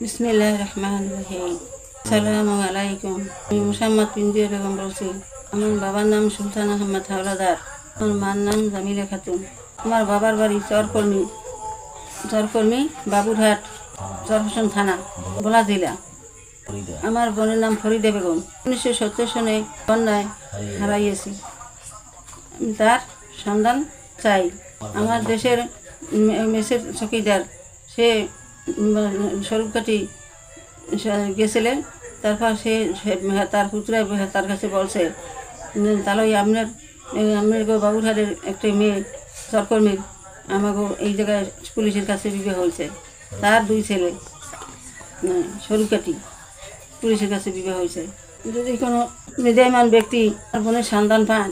বিসমিল্লাহির রহমানির রহিম। আসসালামু আলাইকুম। আমি মোসাম্মদ পিন্দিয়া বেগম বলছি। আমার বাবার নাম সুলতান আহমদ হাওলাদার, আমার মার নাম জামিলা খাতুন। আমার বাবার বাড়ি চরকর্মী বাবুরহাট, চরফেশন থানা, ভোলা জেলা। আমার বোনের নাম ফরিদা বেগম। 1970 সনে বন্যায় হারাইয়েছি। আমি তার সন্ধান চাই। আমার দেশের মেসের চকিদার সে স্বরূপকাঠি গেছিলেন। তারপর সে তার পুত্রা তার কাছে বলছে, তাহলে আপনার বাবুরহাটের একটা মেয়ে চরকর্মীর আমাকে এই জায়গায় পুলিশের কাছে বিবাহ হয়েছে। তার 2 ছেলে স্বরূপকাঠি পুলিশের কাছে বিবাহ হয়েছে। যদি কোনো বিদ্যমান ব্যক্তি তার বোনের সন্ধান পান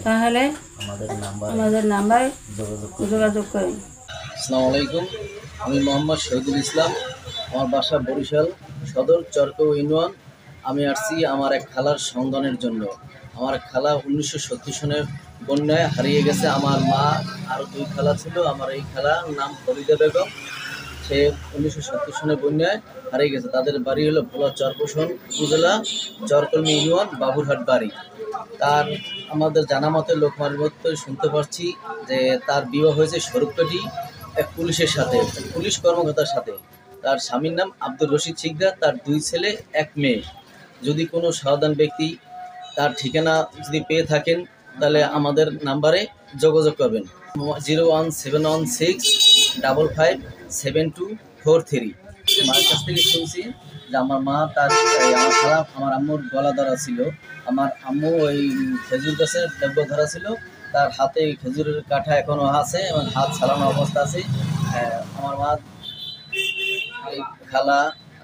তাহলে আমাদের নাম্বারে যোগাযোগ করেন। আসসালামু আলাইকুম। আমি মোহাম্মদ শহীদুল ইসলাম। আমার বাসা বরিশাল সদর চরকো ইউনিয়ন। আমি আসছি আমার এক খালার সন্ধানের জন্য। আমার খালা 1970 সনে বন্যায় হারিয়ে গেছে। আমার মা আরও 2 খালা ছিল। আমার এই খালার নাম ফরিদা বেগম। সে 1970 সনে বন্যায় হারিয়ে গেছে। তাদের বাড়ি হলো ভোলা চরফেশন উপজেলা, চরকর্মী ইউনিয়ন, বাবুরহাট বাড়ি। তার আমাদের জানা মতে লোকমানবতে শুনতে পাচ্ছি যে তার বিবাহ হয়েছে স্বরূপকাঠি এক পুলিশের সাথে, পুলিশ কর্মকর্তার সাথে। তার স্বামীর নাম আব্দুর রশিদ শিকদার। তার 2 ছেলে 1 মেয়ে। যদি কোনো সাধারণ ব্যক্তি তার ঠিকানা যদি পেয়ে থাকেন তাহলে আমাদের নাম্বারে যোগাযোগ করবেন। 01716557243। মায়ের কাছ থেকে শুনছি যে আমার মা আমার খালা আমার আম্মুর গলা ধরা ছিল। আমার আম্মু ওই খেজুর গাছের ডেব্য ধরা ছিল। তার হাতে খেজুরের কাঠা এখনও আছে এবং হাত ছাড়ানো অবস্থা আছে। আমার মা এই খালা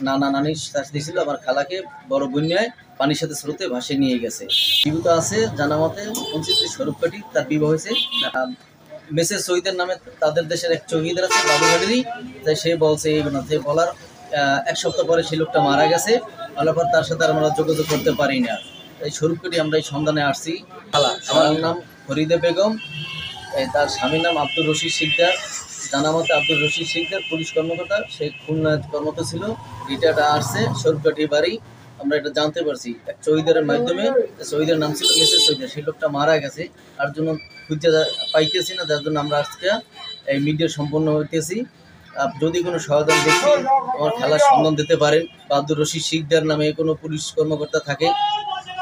নানা নানির শাস্তি ছিল। আমার খালাকে বড় বন্যায় পানির সাথে স্রোতে ভাসিয়ে নিয়ে গেছে। জীবিত আছে জানা মতে শুনছি স্বরূপকাঠি তার বিবাহ হয়েছে। মেসেজ শহীদের নামে তাদের দেশের এক চৌকিদার আছে বাবুঘাটেরই, তাই সে বলছে এইগুলো। সে বলার 1 সপ্তাহ পরে সেই লোকটা মারা গেছে। বলার পর তার সাথে আমরা যোগাযোগ করতে পারি না। এই স্বরূপকাঠি আমরা এই সন্ধানে আসছি। খালা আমার নাম ফরিদা বেগম, তার স্বামীর নাম আব্দুর রশিদ শিকদার। জানা মতে আব্দুর রশিদ শিকদার পুলিশ কর্মকর্তা, সে খুলনায় কর্মরত ছিল। রিটায়ার্ড আসছে স্বরূপকাঠি বাড়ি। আমরা এটা জানতে পারছি এক চৌকিদারের মাধ্যমে। চৌকিদার নাম ছিল মেসেজ চৌকিদার। সেই লোকটা মারা গেছে, তার জন্য খুঁজে পাইতেছি না, যার জন্য আমরা আজকে এই মিডিয়া সম্পন্ন হইতেছি। যদি কোনো সহায়তা ব্যক্তি আমার খেলার সন্ধান দিতে পারেন বা আব্দুর রশিদ শিকদার নামে কোনো পুলিশ কর্মকর্তা থাকে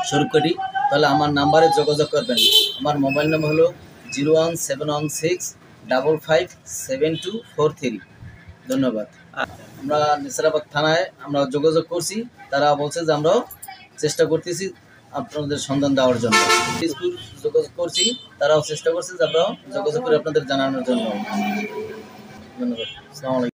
স্বরূপকাঠি, তাহলে আমার নাম্বারে যোগাযোগ করবেন। আমার মোবাইল নাম্বার হলো 01716557243। ধন্যবাদ। আমরা নেসারাবাদ থানায় আমরা যোগাযোগ করছি। তারা বলছে যে আমরাও চেষ্টা করতেছি আপনাদের সন্ধান দেওয়ার জন্য। স্কুল যোগাযোগ করছি, তারাও চেষ্টা করছে যে আমরাও যোগাযোগ করে আপনাদের জানানোর জন্য। ধন্যবাদ। আসসালামু আলাইকুম।